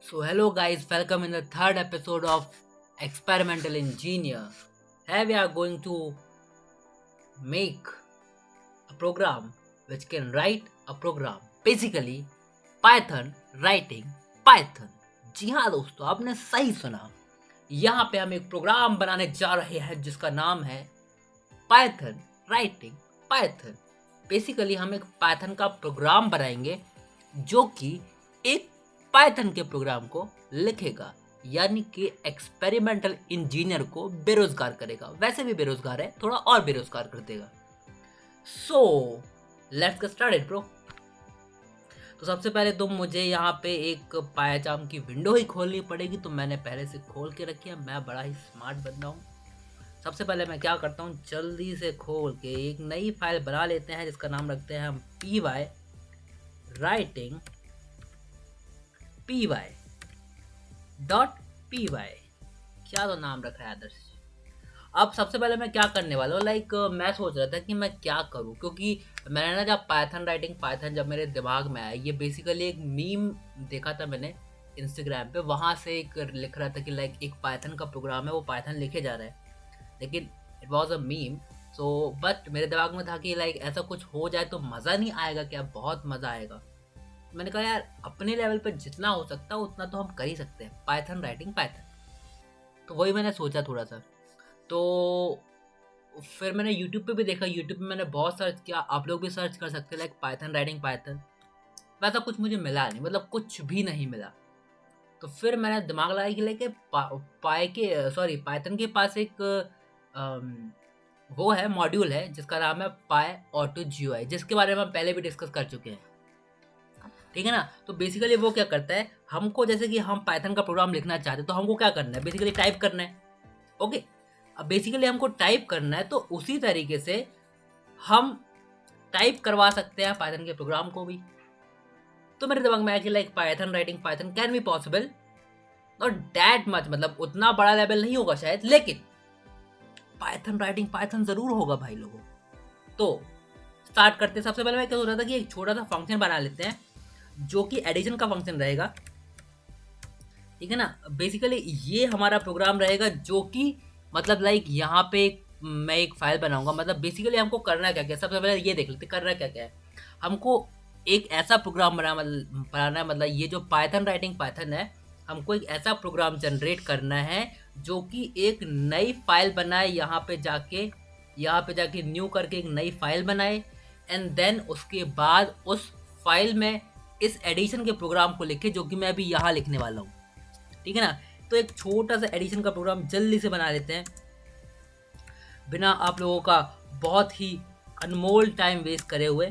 So hello guys, welcome in the third episode of Experimental Engineer. Here we are going to make a program which can write a program. Basically, Python writing Python. जी हाँ दोस्तों, आपने सही सुना। यहाँ पे हम एक programme बनाने जा रहे हैं जिसका नाम है पाइथन राइटिंग पाइथन। बेसिकली हम एक पाइथन का प्रोग्राम बनाएंगे जो कि एक पाइथन के प्रोग्राम को लिखेगा, यानी कि एक्सपेरिमेंटल इंजीनियर को बेरोजगार करेगा। वैसे भी बेरोजगार है, थोड़ा और बेरोजगार कर देगा। सो लेट्स गेट स्टार्टेड ब्रो। तो सबसे पहले तो मुझे यहाँ पे एक पायाचाम की विंडो ही खोलनी पड़ेगी, तो मैंने पहले से खोल के रखी है। मैं बड़ा ही स्मार्ट बंदा हूँ। सबसे पहले मैं क्या करता हूँ, जल्दी से खोल के एक नई फाइल बना लेते हैं जिसका नाम रखते हैं हम पी वाई राइटिंग py.py। क्या तो नाम रखा है आदर्श। अब सबसे पहले मैं क्या करने वाला हूँ, मैं सोच रहा था कि मैं क्या करूँ, क्योंकि मैंने ना जब पाइथन राइटिंग पाइथन जब मेरे दिमाग में आया, ये बेसिकली एक मीम देखा था मैंने इंस्टाग्राम पे। वहाँ से एक लिख रहा था कि एक पाइथन का प्रोग्राम है, वो पाइथन लिखे जा रहा है, लेकिन it was a meme. So but मेरे दिमाग में था कि ऐसा कुछ हो जाए तो मज़ा नहीं आएगा क्या, बहुत मज़ा आएगा। मैंने कहा यार, अपने लेवल पर जितना हो सकता है उतना तो हम कर ही सकते हैं, पाइथन राइटिंग पाइथन। तो वही मैंने सोचा थोड़ा सा। तो फिर मैंने यूट्यूब पे भी देखा, यूट्यूब पे मैंने बहुत सर्च किया, आप लोग भी सर्च कर सकते हैं पाइथन राइटिंग पाइथन। वैसा कुछ मुझे मिला नहीं, मतलब कुछ भी नहीं मिला। तो फिर मैंने दिमाग लगाया कि पाइथन के पास एक वो है, मॉड्यूल है जिसका नाम है पाई ऑटो जीयूआई, जिसके बारे में हम पहले भी डिस्कस कर चुके हैं। ठीक है ना। तो बेसिकली वो क्या करता है, हमको जैसे कि हम पाइथन का प्रोग्राम लिखना चाहते हैं तो हमको क्या करना है, बेसिकली टाइप करना है। ओके, अब बेसिकली हमको टाइप करना है, तो उसी तरीके से हम टाइप करवा सकते हैं पाइथन के प्रोग्राम को भी। तो मेरे दिमाग में आया कि Python writing Python can be possible, not that much, मतलब उतना बड़ा लेवल नहीं होगा शायद, लेकिन पाइथन राइटिंग पाइथन जरूर होगा भाई लोगों। तो स्टार्ट करते हैं। सबसे पहले मैं क्या सोच रहा था कि एक छोटा सा फंक्शन बना लेते हैं जो कि एडिशन का फंक्शन रहेगा। ठीक है ना। बेसिकली ये हमारा प्रोग्राम रहेगा जो कि मतलब यहाँ पे मैं एक फाइल बनाऊंगा। मतलब बेसिकली हमको करना क्या क्या, सबसे पहले ये देख लेते करना क्या क्या है। हमको एक ऐसा प्रोग्राम बनाना है, मतलब ये जो पाइथन राइटिंग पाइथन है, हमको एक ऐसा प्रोग्राम जनरेट करना है जो कि एक नई फाइल बनाए, यहाँ पे जाके न्यू करके एक नई फाइल बनाए, एंड देन उसके बाद उस फाइल में इस एडिशन के प्रोग्राम को लिखे जो कि मैं अभी यहाँ लिखने वाला हूँ। ठीक है ना। तो एक छोटा सा एडिशन का प्रोग्राम जल्दी से बना लेते हैं, बिना आप लोगों का बहुत ही अनमोल टाइम वेस्ट करे हुए।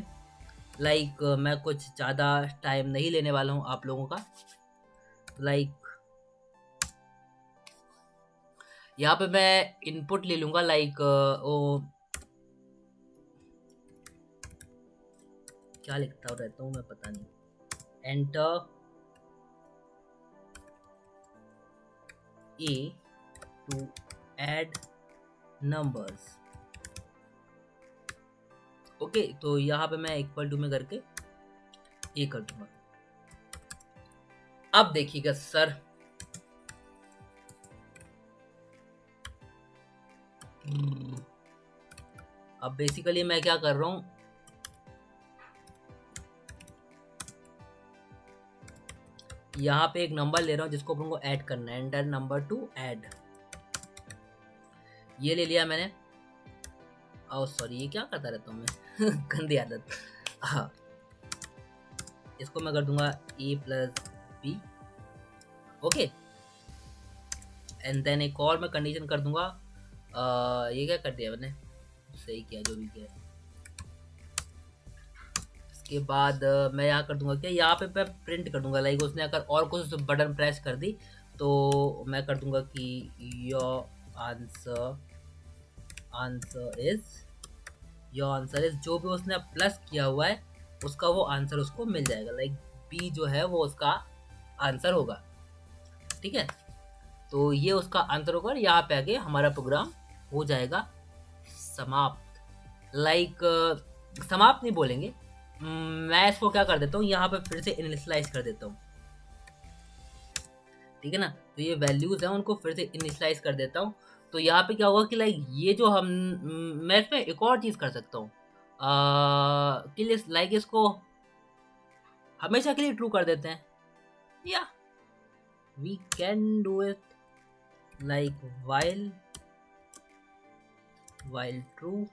मैं कुछ ज़्यादा टाइम नहीं लेने वाला हूँ आप लोगों का। लाइक यहाँ पे मैं इनपुट ले लूँगा, ओ क्या लिखता रहता हूँ मैं, पता नहीं। Enter A to add numbers. Okay, तो यहाँ पे मैं इक्वल टू में करके ये कर दूंगा। अब देखिएगा सर, अब बेसिकली मैं क्या कर रहा हूँ, यहाँ पे एक नंबर ले रहा हूँ जिसको अपन को ऐड करना है। एंटर नंबर टू ऐड, ये ले लिया मैंने। ओ सॉरी, ये क्या करता रहता हूँ मैं गंदी आदत। हाँ, इसको मैं कर दूंगा a+b। ओके, एंड देन एक और मैं कंडीशन कर दूंगा। ये क्या कर दिया मैंने, सही किया जो भी किया। इसके बाद मैं यहाँ कर दूंगा क्या, यहाँ पे मैं प्रिंट कर दूंगा। उसने अगर और कुछ बटन प्रेस कर दी तो मैं कर दूंगा कि योर आंसर इज जो भी उसने प्लस किया हुआ है उसका वो आंसर उसको मिल जाएगा। बी जो है वो उसका आंसर होगा। ठीक है, तो ये उसका आंसर होगा और यहाँ पे आगे हमारा प्रोग्राम हो जाएगा समाप्त। समाप्त नहीं बोलेंगे, मैं इसको क्या कर देता हूँ, यहाँ पे फिर से इनिशियलाइज कर देता हूँ। ठीक है ना। तो ये वैल्यूज़ हैं उनको फिर से इनिशियलाइज़ कर देता हूँ। तो यहाँ पे क्या होगा कि लाइक ये जो मैं इसमें एक और चीज़ कर सकता हूँ कि लाइक इसको हमेशा के लिए ट्रू कर देते हैं। या we can do it like while true,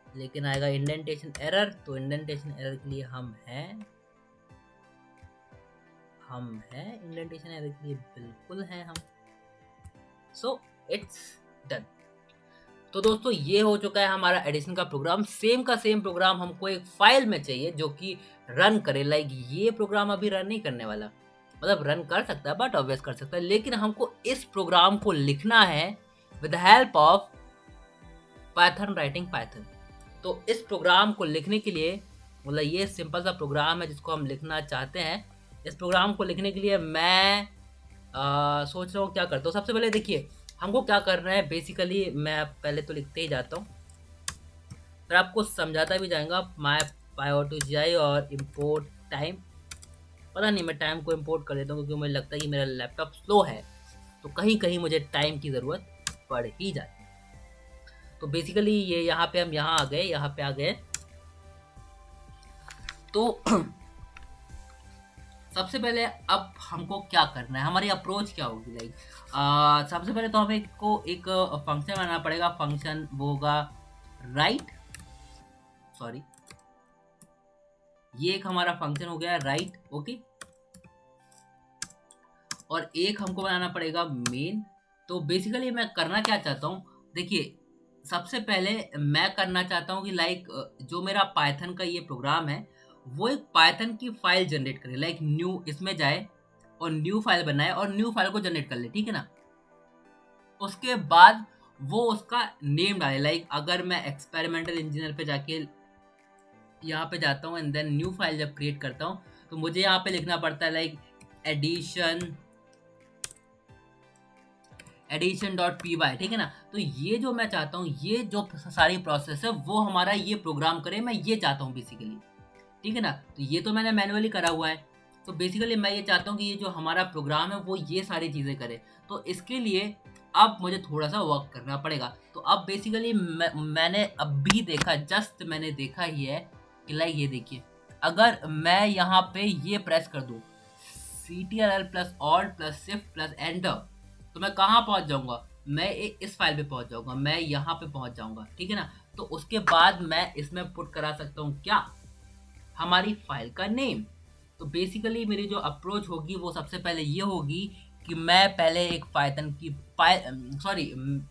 लेकिन आएगा इंडेंटेशन एरर। तो इंडेंटेशन एरर के लिए हम हैं इंडेंटेशन एरर के लिए बिल्कुल हैं हम। So it's done. तो दोस्तों ये हो चुका है हमारा एडिशन का प्रोग्राम। सेम का सेम प्रोग्राम हमको एक फाइल में चाहिए जो कि रन करे। लाइक ये प्रोग्राम अभी रन नहीं करने वाला, मतलब रन कर सकता है बट ऑब्वियस कर सकता है, लेकिन हमको इस प्रोग्राम को लिखना है with help of Python writing Python. तो इस प्रोग्राम को लिखने के लिए, मतलब ये सिंपल सा प्रोग्राम है जिसको हम लिखना चाहते हैं। इस प्रोग्राम को लिखने के लिए मैं सोच रहा हूँ क्या करता हूँ। सबसे पहले देखिए हमको क्या करना है। बेसिकली मैं पहले तो लिखते ही जाता हूँ, फिर आपको समझाता भी जाएगा। माई py और इम्पोर्ट टाइम। पता नहीं मैं टाइम को इम्पोर्ट कर देता हूँ क्योंकि मुझे लगता है कि मेरा लैपटॉप स्लो है, तो कहीं कहीं मुझे टाइम की ज़रूरत पड़ ही जाती है। तो बेसिकली ये यहाँ पे हम यहाँ आ गए। तो सबसे पहले अब हमको क्या करना है, हमारी अप्रोच क्या होगी। लाइक सबसे पहले तो हमें को एक फंक्शन बनाना पड़ेगा। फंक्शन वो होगा राइट, सॉरी ये एक हमारा फंक्शन हो गया राइट, ओके। और एक हमको बनाना पड़ेगा मेन। तो बेसिकली मैं करना क्या चाहता हूँ, देखिए सबसे पहले मैं करना चाहता हूँ कि लाइक जो मेरा पाइथन का ये प्रोग्राम है वो एक पाइथन की फाइल जनरेट करे। लाइक न्यू इसमें जाए और न्यू फाइल बनाए और न्यू फाइल को जनरेट कर ले, ठीक है ना। उसके बाद वो उसका नेम डाले। लाइक अगर मैं एक्सपेरिमेंटल इंजीनियर पे जाके यहाँ पे जाता हूँ एंड देन न्यू फाइल जब क्रिएट करता हूँ तो मुझे यहाँ पे लिखना पड़ता है लाइक addition.py, ठीक है ना। तो ये जो मैं चाहता हूँ, ये जो सारी प्रोसेस है वो हमारा ये प्रोग्राम करे, मैं ये चाहता हूँ बेसिकली, ठीक है ना। तो ये तो मैंने मैनुअली करा हुआ है। तो बेसिकली मैं ये चाहता हूँ कि ये जो हमारा प्रोग्राम है वो ये सारी चीज़ें करे। तो इसके लिए अब मुझे थोड़ा सा वर्क करना पड़ेगा। तो अब बेसिकली मैंने अभी देखा, जस्ट मैंने देखा ही है कि लाइक ये देखिए, अगर मैं यहाँ पे ये प्रेस कर दूँ Ctrl+Alt+Shift+Enter, तो मैं कहाँ पहुँच जाऊँगा, मैं इस फाइल पे पहुँच जाऊँगा, मैं यहाँ पे पहुँच जाऊँगा, ठीक है ना। तो उसके बाद मैं इसमें पुट करा सकता हूँ क्या, हमारी फाइल का नेम। तो बेसिकली मेरी जो अप्रोच होगी वो सबसे पहले ये होगी कि मैं पहले एक पाइथन की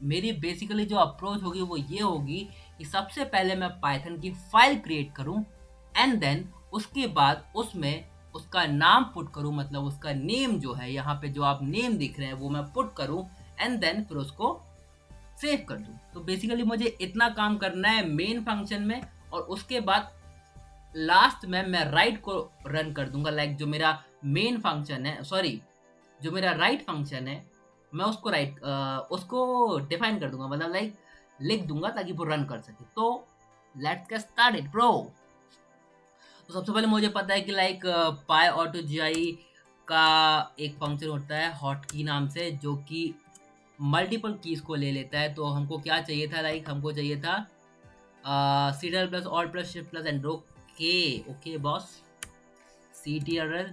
मेरी बेसिकली जो अप्रोच होगी वो ये होगी कि सबसे पहले मैं पाइथन की फाइल क्रिएट करूं एंड देन उसके बाद उसमें उसका नाम पुट करूं, मतलब उसका नेम जो है यहाँ पे जो आप नेम दिख रहे हैं वो मैं पुट करूं एंड देन फिर उसको सेव कर दूं। तो बेसिकली मुझे इतना काम करना है मेन फंक्शन में, और उसके बाद लास्ट में मैं राइट को रन कर दूंगा। लाइक जो मेरा मेन फंक्शन है, सॉरी जो मेरा राइट फंक्शन है, मैं उसको उसको डिफाइन कर दूंगा, मतलब लाइक लिख दूंगा ताकि वो रन कर सके। तो लेट्स गेट स्टार्टेड ब्रो। तो सबसे पहले मुझे पता है कि लाइक पाई ऑटो जी का एक फंक्शन होता है हॉट की नाम से, जो कि मल्टीपल कीज को ले लेता है। तो हमको क्या चाहिए था, लाइक हमको चाहिए था Ctrl+Alt+Shift+Enter, okay boss, Ctrl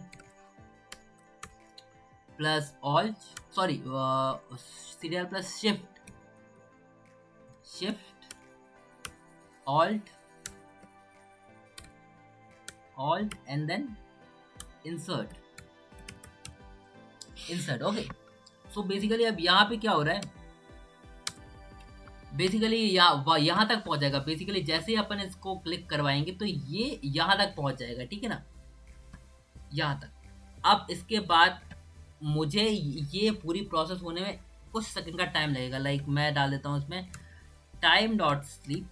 plus alt, sorry Ctrl plus shift alt and then insert, okay. So basically अब यहाँ पे क्या हो रहा है, बेसिकली यहाँ तक पहुँच जाएगा। बेसिकली जैसे ही अपन इसको क्लिक करवाएंगे तो ये यहाँ तक पहुँच जाएगा, ठीक है ना, यहाँ तक। अब इसके बाद मुझे ये पूरी प्रोसेस होने में कुछ सेकंड का टाइम लगेगा। लाइक मैं डाल देता हूँ इसमें time.sleep,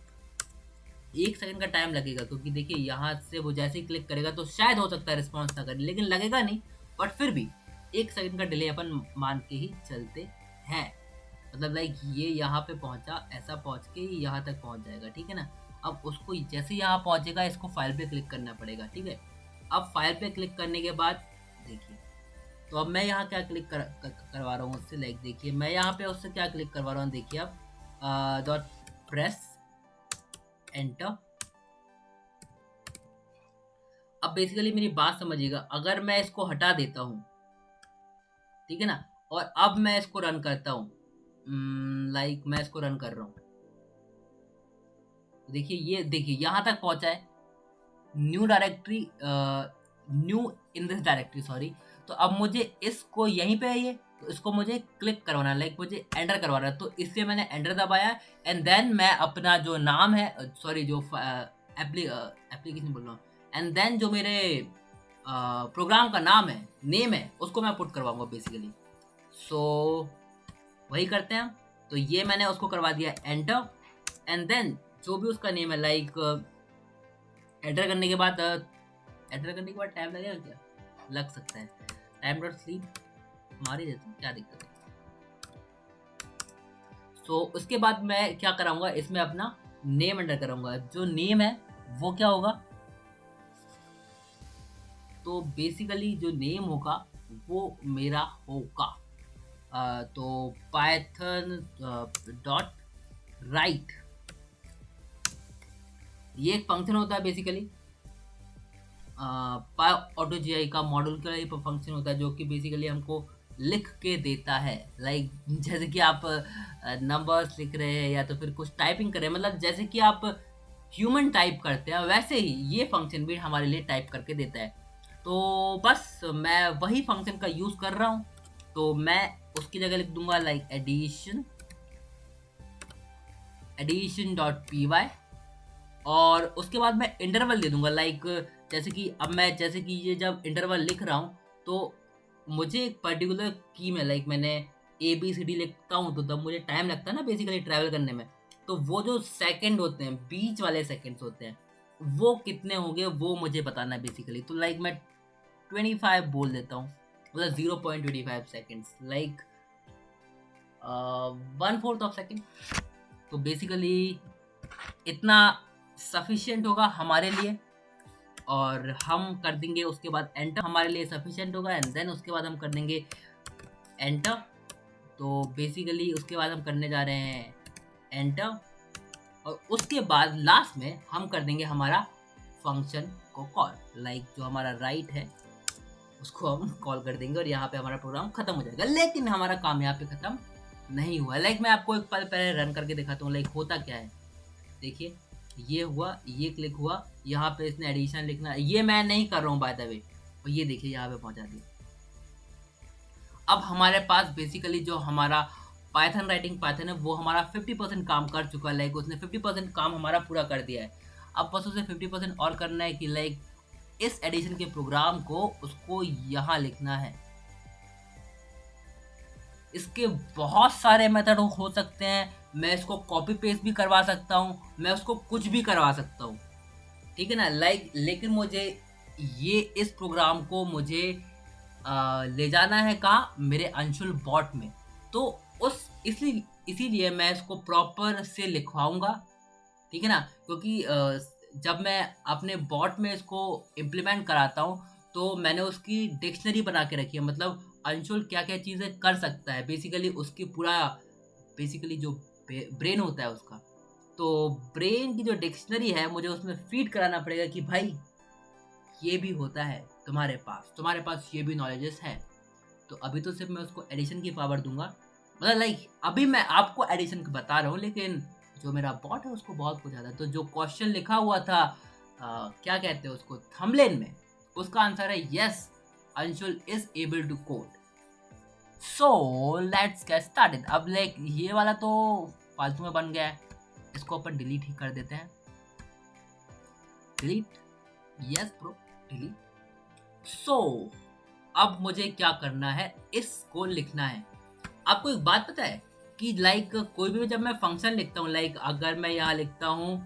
1 सेकंड का टाइम लगेगा, क्योंकि देखिए यहाँ से वो जैसे ही क्लिक करेगा तो शायद हो सकता है रिस्पॉन्स ना करे, लेकिन लगेगा नहीं, बट फिर भी 1 सेकंड का डिले अपन मान के ही चलते हैं। मतलब लाइक ये यहाँ पे पहुँचा, ऐसा पहुँच के यहाँ तक पहुँच जाएगा, ठीक है ना। अब उसको जैसे यहाँ पहुँचेगा इसको फाइल पे क्लिक करना पड़ेगा, ठीक है। अब फाइल पे क्लिक करने के बाद देखिए तो अब मैं यहाँ क्या क्लिक करवा रहा हूँ उससे, लाइक देखिए मैं यहाँ पे उससे क्या क्लिक करवा रहा हूँ, देखिए अब डॉट प्रेस एंटर। अब बेसिकली मेरी बात समझिएगा, अगर मैं इसको हटा देता हूँ, ठीक है ना, और अब मैं इसको रन करता हूँ, लाइक मैं इसको रन कर रहा हूँ, देखिए ये देखिए यहाँ तक पहुंचा है, new directory, new in this directory sorry. तो अब मुझे इसको यहीं पे है ये, तो इसको मुझे क्लिक करवाना है, लाइक मुझे एंटर करवाना है, तो इसलिए मैंने एंटर दबाया एंड देन मैं अपना जो नाम है, सॉरी जो एप्लीकेशन बोल रहा हूँ, एंड देन जो मेरे प्रोग्राम का नाम है, नेम है, उसको मैं पुट करवाऊंगा बेसिकली। सो वही करते हैं हम। तो ये मैंने उसको करवा दिया एंटर एंड देन जो भी उसका नेम है, लाइक एंटर करने के बाद टाइम लगेगा क्या, लग सकता है, टाइम डॉट स्लीप मार ही देता हूँ, क्या दिक्कत है। सो उसके बाद मैं क्या कराऊंगा, इसमें अपना नेम एंटर करूंगा, जो नेम है वो क्या होगा, तो बेसिकली जो नेम होगा वो मेरा होगा तो पाइथन डॉट राइट, ये एक फंक्शन होता है बेसिकली, पाई ऑटो जीआई का मॉड्यूल का ही फंक्शन होता है, जो कि बेसिकली हमको लिख के देता है, लाइक जैसे कि आप नंबर्स लिख रहे हैं या तो फिर कुछ टाइपिंग कर रहे हैं, मतलब जैसे कि आप ह्यूमन टाइप करते हैं वैसे ही ये फंक्शन भी हमारे लिए टाइप करके देता है। तो बस मैं वही फंक्शन का यूज़ कर रहा हूँ, तो मैं उसकी जगह लिख दूंगा like addition dot P Y, और उसके बाद मैं इंटरवल दे दूंगा, लाइक जैसे कि अब मैं जैसे कि ये जब इंटरवल लिख रहा हूँ तो मुझे एक पर्टिकुलर की में, लाइक मैंने ABCD लिखता हूँ तो तब मुझे टाइम लगता है ना बेसिकली ट्रैवल करने में, तो वो जो सेकंड होते हैं, बीच वाले सेकंड्स होते हैं, वो कितने होंगे वो मुझे बताना है बेसिकली। तो लाइक मैं 25 बोल देता हूँ, मतलब 0.25 सेकेंड्स, लाइक 1/4 ऑफ सेकेंड। तो बेसिकली इतना सफिशिएंट होगा हमारे लिए, और हम कर देंगे उसके बाद एंटर, हमारे लिए सफिशिएंट होगा, एंड देन उसके बाद हम कर देंगे एंटर। तो बेसिकली उसके बाद हम करने जा रहे हैं एंटर, और उसके बाद लास्ट में हम कर देंगे हमारा फंक्शन को कॉल, लाइक जो हमारा राइट है उसको हम कॉल कर देंगे, और यहाँ पे हमारा प्रोग्राम खत्म हो जाएगा। लेकिन हमारा काम यहाँ पे खत्म नहीं हुआ, लाइक मैं आपको एक पल पहले रन करके दिखाता हूँ, लाइक होता क्या है। देखिए ये हुआ, ये क्लिक हुआ, यहाँ पे इसने एडिशन लिखना, ये मैं नहीं कर रहा हूँ बाय द वे, और ये देखिए यहाँ पे पहुँचा दिया। अब हमारे पास बेसिकली जो हमारा पाइथन राइटिंग पाइथन है वो हमारा 50% काम कर चुका है, लाइक उसने 50% काम हमारा पूरा कर दिया है। अब बस उसे 50% और करना है कि लाइक इस एडिशन के प्रोग्राम को उसको यहाँ लिखना है। इसके बहुत सारे मेथड हो सकते हैं, मैं इसको कॉपी पेस्ट भी करवा सकता हूँ, मैं उसको कुछ भी करवा सकता हूँ, ठीक है ना, लाइक लेकिन मुझे ये इस प्रोग्राम को मुझे ले जाना है कहाँ, मेरे अंशुल बॉट में। तो उस इसीलिए मैं इसको प्रॉपर से लिखवाऊंगा, ठीक है ना, क्योंकि जब मैं अपने बॉट में इसको इम्प्लीमेंट कराता हूँ तो मैंने उसकी डिक्शनरी बना के रखी है, मतलब अंशुल क्या क्या चीज़ें कर सकता है, बेसिकली उसकी पूरा बेसिकली जो ब्रेन होता है उसका, तो ब्रेन की जो डिक्शनरी है मुझे उसमें फीड कराना पड़ेगा कि भाई ये भी होता है तुम्हारे पास ये भी नॉलेजेस है। तो अभी तो सिर्फ मैं उसको एडिशन की पावर दूंगा, मतलब लाइक अभी मैं आपको एडिशन बता रहा हूँ, लेकिन जो मेरा बॉट है उसको बहुत कुछ आता है। तो जो क्वेश्चन लिखा हुआ था क्या कहते हैं उसको थंबनेल में, उसका आंसर है yes, Anshul is able to code. So let's get started. अब लाइक ये वाला तो फालतू में बन गया है, इसको अपन डिलीट ही कर देते हैं, डिलीट, यस ब्रो डिलीट। सो अब मुझे क्या करना है, इसको लिखना है। आपको एक बात पता है कि लाइक कोई भी जब मैं फंक्शन लिखता हूँ, लाइक अगर मैं यहाँ लिखता हूँ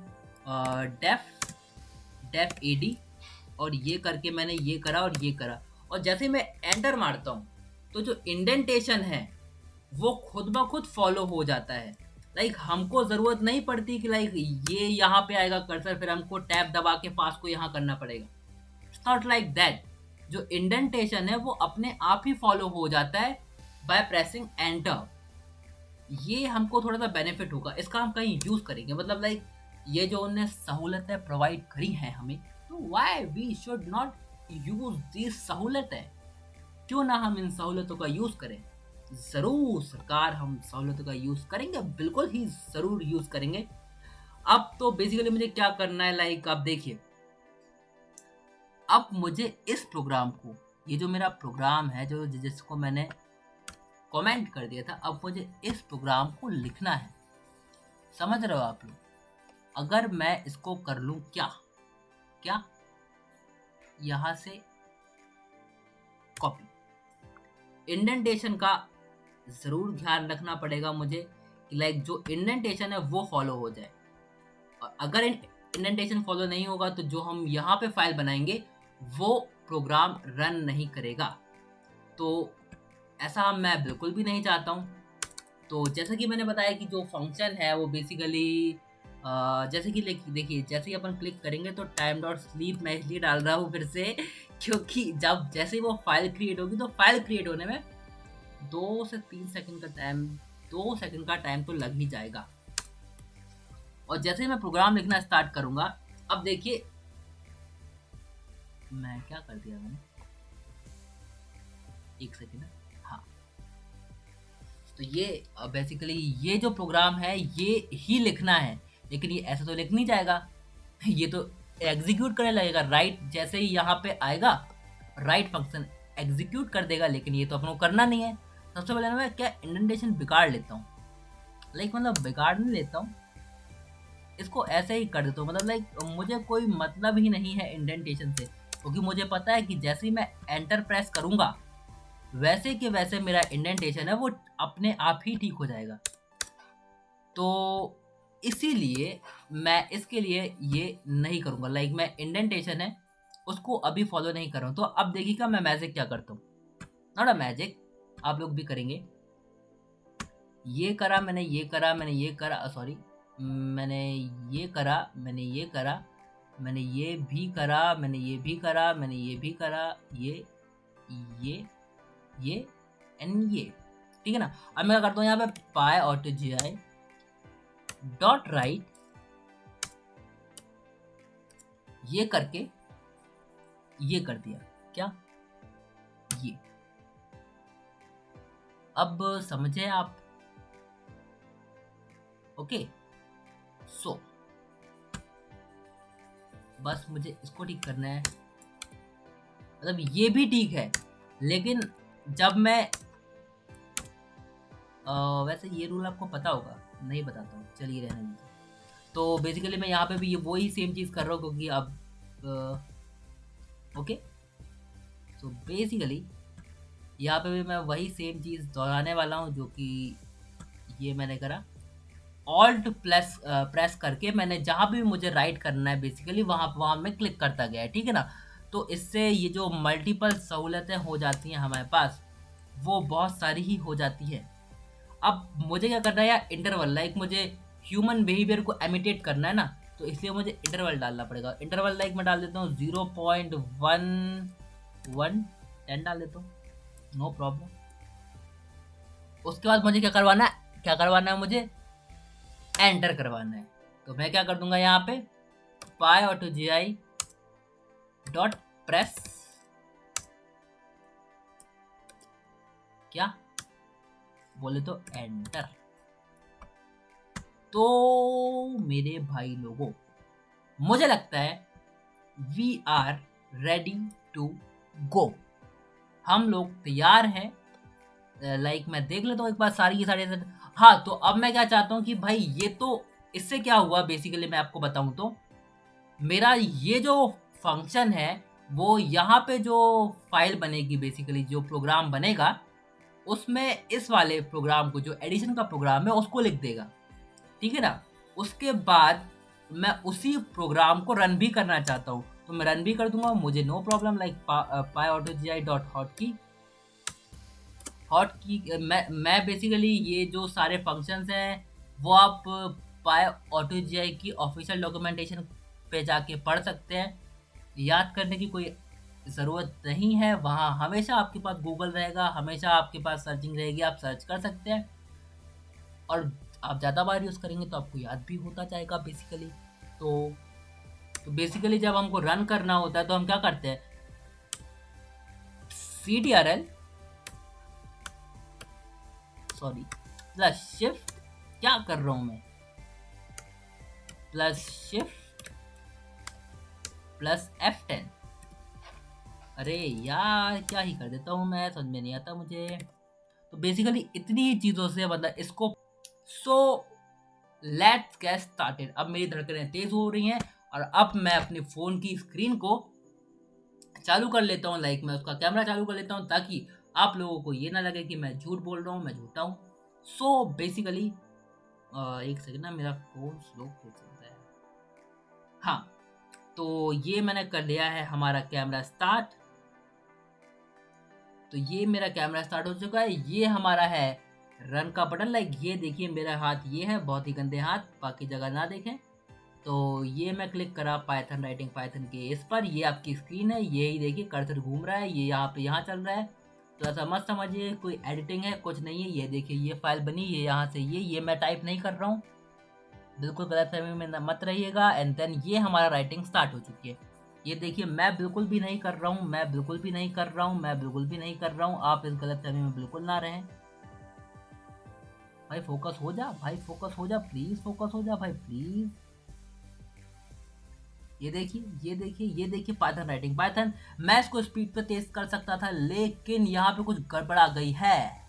डेफ एडी, और ये करके मैंने ये करा और ये करा, और जैसे मैं एंटर मारता हूँ तो जो इंडेंटेशन है वो खुद ब खुद फॉलो हो जाता है, लाइक हमको ज़रूरत नहीं पड़ती कि लाइक ये यहाँ पे आएगा कर्सर, फिर हमको टैब दबा के पास को यहाँ करना पड़ेगा। इट्स नॉट लाइक दैट, जो इंडेंटेशन है वो अपने आप ही फॉलो हो जाता है बाय प्रेसिंग एंटर। ये हमको थोड़ा सा बेनिफिट होगा, इसका हम कहीं यूज करेंगे, मतलब लाइक ये जो उन्हें सहूलतें प्रोवाइड करी हैं हमें, तो why we should not use these सहूलतें, क्यों ना हम इन सहूलतों का यूज करें। जरूर सरकार हम सहूलतों का यूज करेंगे, बिल्कुल ही जरूर यूज करेंगे। अब तो बेसिकली मुझे क्या करना है, लाइक आप देखिए, अब मुझे इस प्रोग्राम को, ये जो मेरा प्रोग्राम है जो जिसको मैंने कमेंट कर दिया था, अब मुझे इस प्रोग्राम को लिखना है। समझ रहे हो आप लोग? अगर मैं इसको कर लूं क्या क्या यहां से कॉपी, इंडेंटेशन का जरूर ध्यान रखना पड़ेगा मुझे कि लाइक जो इंडेंटेशन है वो फॉलो हो जाए, और अगर इंडेंटेशन फॉलो नहीं होगा तो जो हम यहाँ पे फाइल बनाएंगे वो प्रोग्राम रन नहीं करेगा। तो ऐसा मैं बिल्कुल भी नहीं चाहता हूँ। तो जैसा कि मैंने बताया कि जो फंक्शन है वो बेसिकली जैसे कि देखिए, जैसे ही अपन क्लिक करेंगे तो टाइम डॉट स्लीप मैं इसलिए डाल रहा हूँ फिर से, क्योंकि जब जैसे ही वो फाइल क्रिएट होगी तो फाइल क्रिएट होने में 2 से 3 सेकंड का टाइम, 2 सेकंड का टाइम तो लग ही जाएगा। और जैसे ही मैं प्रोग्राम लिखना स्टार्ट करूंगा, अब देखिए मैं क्या कर दिया मैंने, एक सेकंड, हाँ। तो ये बेसिकली ये जो प्रोग्राम है ये ही लिखना है, लेकिन ये ऐसे तो लिख नहीं जाएगा, ये तो एग्जीक्यूट करने लगेगा। राइट जैसे ही यहाँ पे आएगा, राइट फंक्शन एग्जीक्यूट कर देगा, लेकिन ये तो अपने को करना नहीं है। सबसे पहले मैं क्या इंडेंटेशन बिगाड़ लेता हूँ, लाइक मतलब बिगाड़ नहीं लेता हूँ, इसको ऐसे ही कर देता हूँ, मतलब लाइक मुझे कोई मतलब ही नहीं है इंडेंटेशन से, क्योंकि मुझे पता है कि जैसे ही मैं एंटर प्रेस करूंगा वैसे के वैसे मेरा इंडेंटेशन है वो अपने आप ही ठीक हो जाएगा। तो इसीलिए मैं इसके लिए ये नहीं करूंगा, लाइक मैं इंडेंटेशन है उसको अभी फॉलो नहीं कर रहा हूँ। तो अब देखिएगा मैं मैजिक क्या करता हूँ, नॉट अ मैजिक, आप लोग भी करेंगे। ये करा मैंने, ये करा मैंने, ये करा, सॉरी, मैंने ये करा, मैंने ये करा, मैंने ये भी करा, मैंने ये भी करा, मैंने ये भी करा, ये ये एंड ये, ठीक है ना। अब मैं क्या करता हूँ, यहाँ पे पाई ऑटो जी आई डॉट राइट, ये करके ये कर दिया, क्या ये, अब समझे आप? ओके, सो बस मुझे इसको ठीक करना है, मतलब ये भी ठीक है, लेकिन जब मैं वैसे ये रूल आपको पता होगा, नहीं बताता हूँ, चलिए रहने दीजिए। तो बेसिकली मैं यहाँ पे भी ये वही सेम चीज़ कर रहा हूँ, क्योंकि अब ओके, सो बेसिकली यहाँ पे भी मैं वही सेम चीज़ दोहराने वाला हूँ, जो कि ये मैंने करा, ऑल्ट प्लस प्रेस करके मैंने जहाँ भी मुझे राइट करना है बेसिकली वहाँ वहाँ में क्लिक करता गया है, ठीक है ना। तो इससे ये जो मल्टीपल सहूलतें हो जाती हैं हमारे पास, वो बहुत सारी ही हो जाती है। अब मुझे क्या करना है यार, इंटरवल, लाइक मुझे ह्यूमन बिहेवियर को इमिटेट करना है ना, तो इसलिए मुझे इंटरवल डालना पड़ेगा। इंटरवल लाइक मैं डाल देता हूँ 0.1110 डाल देता हूँ, नो प्रॉब्लम। उसके बाद मुझे क्या करवाना है, मुझे एंटर करवाना है। तो मैं क्या कर दूंगा यहाँ पे, पाई ऑटो जी आई डॉट प्रेस, क्या बोले तो एंटर। तो मेरे भाई लोगों, मुझे लगता है we are ready to go, हम लोग तैयार हैं। लाइक मैं देख लेता हूँ एक बार सारी की सारी। हाँ, तो अब मैं क्या चाहता हूँ कि भाई ये तो, इससे क्या हुआ बेसिकली मैं आपको बताऊँ तो, मेरा ये जो फंक्शन है वो यहाँ पे जो फाइल बनेगी, बेसिकली जो प्रोग्राम बनेगा उसमें इस वाले प्रोग्राम को, जो एडिशन का प्रोग्राम है उसको लिख देगा, ठीक है ना। उसके बाद मैं उसी प्रोग्राम को रन भी करना चाहता हूँ, तो मैं रन भी कर दूंगा, मुझे नो प्रॉब्लम। लाइक पाई ऑटो जी आई डॉट हॉट की मैं बेसिकली ये जो सारे फंक्शंस हैं वो आप पाई ऑटो जी आई की ऑफिशियल डॉक्यूमेंटेशन पे जाके पढ़ सकते हैं, याद करने की कोई ज़रूरत नहीं है, वहाँ हमेशा आपके पास गूगल रहेगा, हमेशा आपके पास सर्चिंग रहेगी, आप सर्च कर सकते हैं और आप ज़्यादा बार यूज़ करेंगे तो आपको याद भी होता जाएगा बेसिकली। तो बेसिकली जब हमको रन करना होता है तो हम क्या करते हैं, CTRL सॉरी प्लस शिफ्ट, क्या कर रहा हूँ मैं, प्लस शिफ्ट प्लस F10। अरे यार क्या ही कर देता हूँ मैं, समझ में नहीं आता मुझे। तो बेसिकली इतनी ही चीज़ों से मतलब इसको सो लेट्स गेट स्टार्टेड। अब मेरी धड़कनें तेज हो रही हैं और अब मैं अपने फ़ोन की स्क्रीन को चालू कर लेता हूँ, लाइक मैं उसका कैमरा चालू कर लेता हूँ ताकि आप लोगों को ये ना लगे कि मैं झूठ बोल रहा हूँ, मैं झूठा हूँ। सो बेसिकली एक सेकंड ना, मेरा फ़ोन स्लो क्यों चलता है। हाँ, तो ये मैंने कर लिया है हमारा कैमरा स्टार्ट। तो ये मेरा कैमरा स्टार्ट हो चुका है, ये हमारा है रन का बटन। लाइक ये देखिए मेरा हाथ ये है, बहुत ही गंदे हाथ, बाकी जगह ना देखें। तो ये मैं क्लिक करा पाइथन राइटिंग पाइथन के इस पर, ये आपकी स्क्रीन है, यही देखिए कर्सर घूम रहा है, ये यहाँ पे यहाँ चल रहा है। तो ऐसा मत समझिए कोई एडिटिंग है, कुछ नहीं है। ये देखिए ये फाइल बनी, ये यहाँ से ये मैं टाइप नहीं कर रहा हूँ, बिल्कुल गलतफहमी में मत रहिएगा। एंड देन ये हमारा राइटिंग स्टार्ट हो चुकी है। ये देखिए मैं बिल्कुल भी नहीं कर रहा हूँ, मैं बिल्कुल भी नहीं कर रहा हूँ, मैं बिल्कुल भी नहीं कर रहा हूँ। आप इस गलतफहमी में बिल्कुल ना रहें। भाई फोकस हो जा, भाई फोकस हो जा, प्लीज फोकस हो जा भाई प्लीज। ये देखिए ये देखिए ये देखिए पाइथन राइटिंग पाइथन। मैं इसको स्पीड पे तेज कर सकता था, लेकिन यहाँ पे कुछ गड़बड़ आ गई है,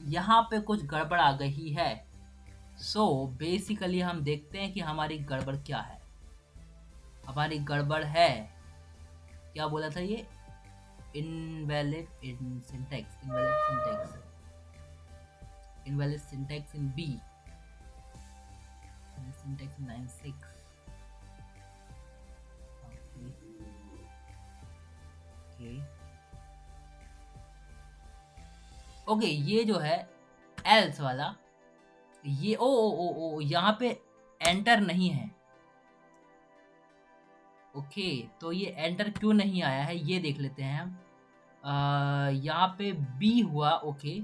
यहाँ पे कुछ गड़बड़ आ गई है। सो बेसिकली हम देखते हैं कि हमारी गड़बड़ क्या है। हमारी गड़बड़ है, क्या बोला था ये, invalid in syntax, invalid syntax in B, syntax in line 6। Okay ये जो है एल्स वाला, ये ओ यहाँ पे एंटर नहीं है। ओके तो ये एंटर क्यों नहीं आया है ये देख लेते हैं हम। यहाँ पे बी हुआ, okay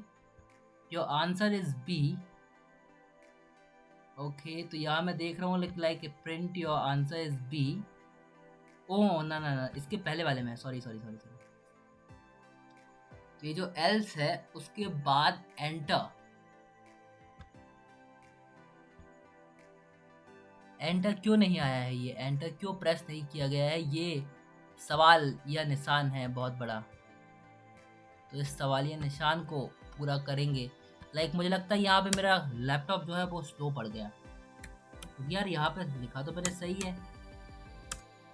your answer is B. Okay तो यहाँ मैं देख रहा हूँ like print your answer is B. Oh ना ना ना, इसके पहले वाले में, सॉरी सॉरी सॉरी सॉरी। तो ये जो एल्स है उसके बाद एंटर, एंटर क्यों नहीं आया है, ये एंटर क्यों प्रेस नहीं किया गया है, ये सवाल या निशान है बहुत बड़ा। तो इस सवालिया निशान को पूरा करेंगे। लाइक मुझे लगता है यहाँ पे मेरा लैपटॉप जो है वो स्लो पड़ गया, क्योंकि यार यहाँ पे लिखा तो मेरे सही है,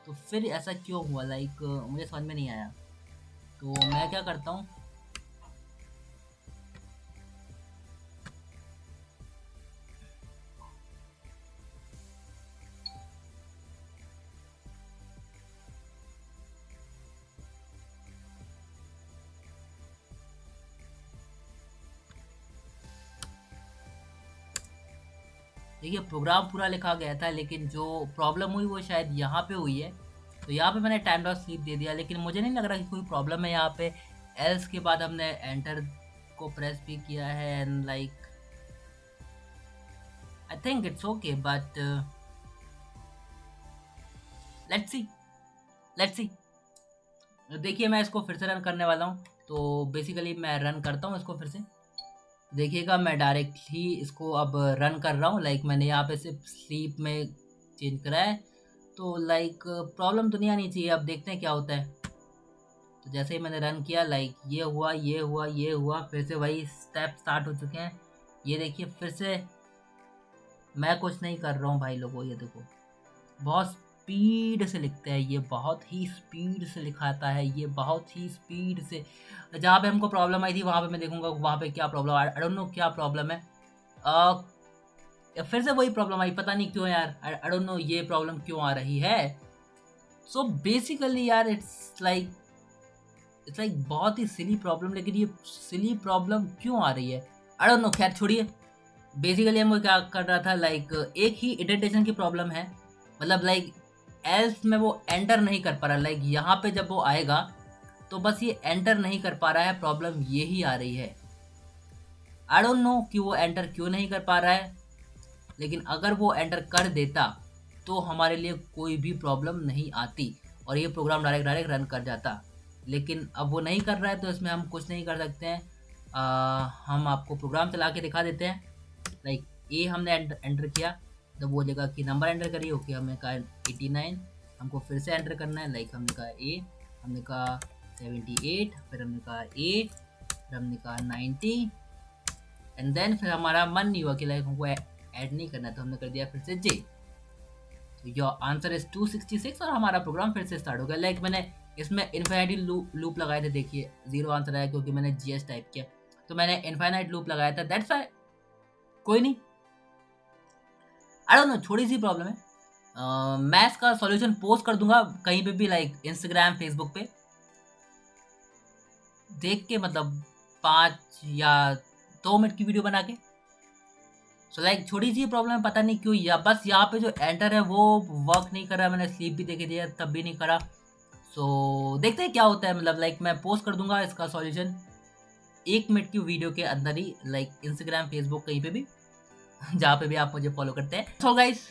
तो फिर ऐसा क्यों हुआ, लाइक मुझे समझ में नहीं आया। तो मैं क्या करता हूँ, देखिए प्रोग्राम पूरा लिखा गया था, लेकिन जो प्रॉब्लम हुई वो शायद यहाँ पे हुई है। तो यहाँ पे मैंने टाइम डॉट स्लीप दे दिया, लेकिन मुझे नहीं लग रहा कि कोई प्रॉब्लम है यहाँ पे। एल्स के बाद हमने एंटर को प्रेस भी किया है, and like I think it's okay, but let's see let's see. देखिए मैं इसको फिर से रन करने वाला हूँ। तो बेसिकली मैं रन करता हूँ इसको फिर से, देखिएगा मैं डायरेक्टली इसको अब रन कर रहा हूँ। लाइक मैंने यहाँ पे सिर्फ स्लीप में चेंज करा है, तो लाइक प्रॉब्लम तो नहीं आनी चाहिए। अब देखते हैं क्या होता है। तो जैसे ही मैंने रन किया, लाइक ये हुआ ये हुआ ये हुआ, फिर से वही स्टेप स्टार्ट हो चुके हैं। ये देखिए फिर से मैं कुछ नहीं कर रहा हूँ भाई लोगों, ये देखो बहुत स्पीड से लिखते हैं, ये बहुत ही स्पीड से लिखाता है, ये बहुत ही स्पीड से। जहाँ पे हमको प्रॉब्लम आई थी वहाँ पे मैं देखूंगा वहाँ पे क्या प्रॉब्लम, आई डोंट नो क्या प्रॉब्लम है। फिर से वही प्रॉब्लम आई, पता नहीं क्यों यार, आई डोंट नो ये प्रॉब्लम क्यों आ रही है। सो बेसिकली यार इट्स लाइक बहुत ही सिली प्रॉब्लम, लेकिन ये सिली प्रॉब्लम क्यों आ रही है आई डोंट नो। खैर छोड़िए, बेसिकली हम क्या कर रहा था, लाइक एक ही इंडेंटेशन की प्रॉब्लम है, मतलब लाइक एल्स में वो एंटर नहीं कर पा रहा। लाइक यहाँ पे जब वो आएगा तो बस ये एंटर नहीं कर पा रहा है, प्रॉब्लम ये ही आ रही है। आई डोंट नो कि वो एंटर क्यों नहीं कर पा रहा है, लेकिन अगर वो एंटर कर देता तो हमारे लिए कोई भी प्रॉब्लम नहीं आती और ये प्रोग्राम डायरेक्ट रन कर जाता। लेकिन अब वो नहीं कर रहा है तो इसमें हम कुछ नहीं कर सकते हैं। हम आपको प्रोग्राम चला के दिखा देते हैं। लाइक ए हमने एंटर किया तो बोलेगा कि नंबर एंटर करिए। ओके, हमने कहा 89, हमको फिर से एंटर करना है। लाइक हमने कहा ए, हमने कहा 78, फिर हमने कहा ए, फिर हमने कहा 90 एंड देन फिर हमारा मन नहीं हुआ कि लाइक हमको ऐड नहीं करना, तो हमने कर दिया फिर से जे। तो योर आंसर इज 266 और हमारा प्रोग्राम फिर से स्टार्ट हो गया। लाइक मैंने इसमें इन्फिनिटी लूप लगाए थे, देखिए 0 आंसर आया क्योंकि मैंने जीएस टाइप किया, तो मैंने इन्फिनाइट लूप लगाया था, दैट्स व्हाई। कोई नहीं, आई डोंट नो, छोटी सी प्रॉब्लम है। मैं इसका सॉल्यूशन पोस्ट कर दूंगा कहीं पे भी, लाइक इंस्टाग्राम फेसबुक पे, देख के मतलब 5 या 2 मिनट की वीडियो बना के। सो लाइक छोटी सी प्रॉब्लम है, पता नहीं क्यों, या बस यहाँ पे जो एंटर है वो वर्क नहीं कर रहा। मैंने स्लीप भी देखे दिया तब भी नहीं करा। सो देखते हैं क्या होता है। मतलब लाइक मैं पोस्ट कर दूंगा इसका सॉल्यूशन 1 मिनट की वीडियो के अंदर ही, लाइक इंस्टाग्राम फेसबुक कहीं पे भी जहाँ पे भी आप मुझे फॉलो करते हैं। So guys,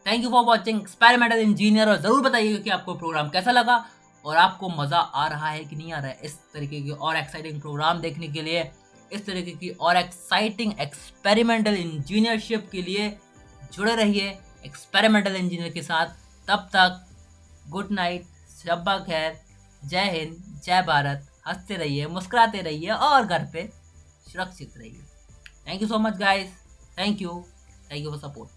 thank you for watching experimental engineer, और ज़रूर बताइएगा कि आपको प्रोग्राम कैसा लगा और आपको मज़ा आ रहा है कि नहीं आ रहा है। इस तरीके के और एक्साइटिंग प्रोग्राम देखने के लिए, इस तरीके की और एक्साइटिंग एक्सपेरिमेंटल इंजीनियरशिप के लिए जुड़े रहिए एक्सपेरिमेंटल इंजीनियर के साथ। तब तक गुड नाइट, शब्बा खैर, जय हिंद, जय भारत। हंसते रहिए, मुस्कुराते रहिए और घर पे सुरक्षित रहिए। Thank you so much guys, thank you for support.